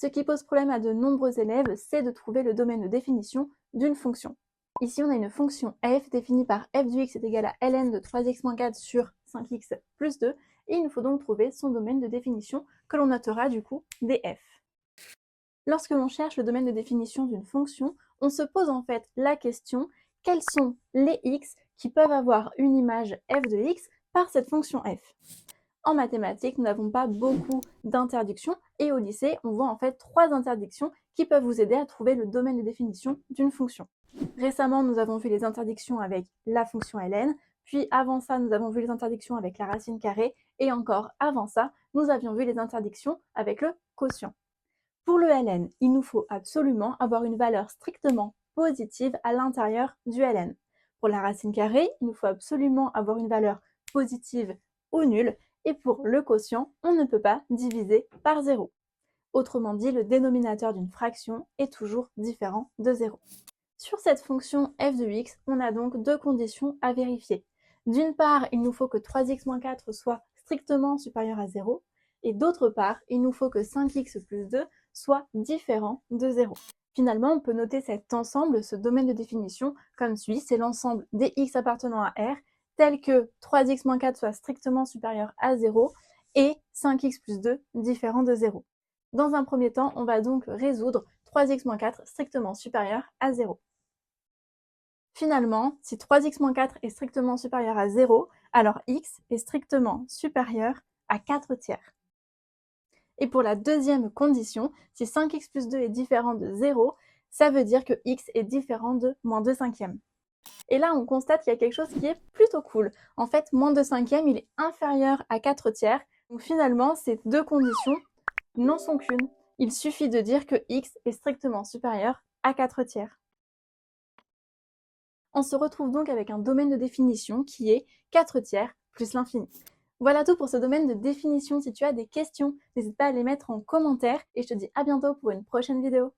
Ce qui pose problème à de nombreux élèves, c'est de trouver le domaine de définition d'une fonction. Ici, on a une fonction f définie par f de x est égal à ln de 3x moins 4 sur 5x plus 2, et il nous faut donc trouver son domaine de définition que l'on notera du coup df. Lorsque l'on cherche le domaine de définition d'une fonction, on se pose en fait la question quels sont les x qui peuvent avoir une image f de x par cette fonction f. En mathématiques, nous n'avons pas beaucoup d'interdictions et au lycée, on voit en fait 3 interdictions qui peuvent vous aider à trouver le domaine de définition d'une fonction. Récemment, nous avons vu les interdictions avec la fonction ln, puis avant ça, nous avons vu les interdictions avec la racine carrée, et encore avant ça, nous avions vu les interdictions avec le quotient. Pour le ln, il nous faut absolument avoir une valeur strictement positive à l'intérieur du ln. Pour la racine carrée, il nous faut absolument avoir une valeur positive ou nulle, et pour le quotient, on ne peut pas diviser par 0. Autrement dit, le dénominateur d'une fraction est toujours différent de 0. Sur cette fonction f de x, on a donc deux conditions à vérifier. D'une part, il nous faut que 3x moins 4 soit strictement supérieur à 0, et d'autre part, il nous faut que 5x plus 2 soit différent de 0. Finalement, on peut noter cet ensemble, ce domaine de définition, comme suit, c'est l'ensemble des x appartenant à R, tel que 3x moins 4 soit strictement supérieur à 0, et 5x plus 2 différent de 0. Dans un premier temps, on va donc résoudre 3x moins 4 strictement supérieur à 0. Finalement, si 3x moins 4 est strictement supérieur à 0, alors x est strictement supérieur à 4 tiers. Et pour la deuxième condition, si 5x plus 2 est différent de 0, ça veut dire que x est différent de moins 2 cinquièmes. Et là, on constate qu'il y a quelque chose qui est plutôt cool. En fait, moins 2 cinquièmes, il est inférieur à 4 tiers. Donc finalement, ces deux conditions n'en sont qu'une. Il suffit de dire que x est strictement supérieur à 4 tiers. On se retrouve donc avec un domaine de définition qui est 4 tiers plus l'infini. Voilà tout pour ce domaine de définition. Si tu as des questions, n'hésite pas à les mettre en commentaire et je te dis à bientôt pour une prochaine vidéo.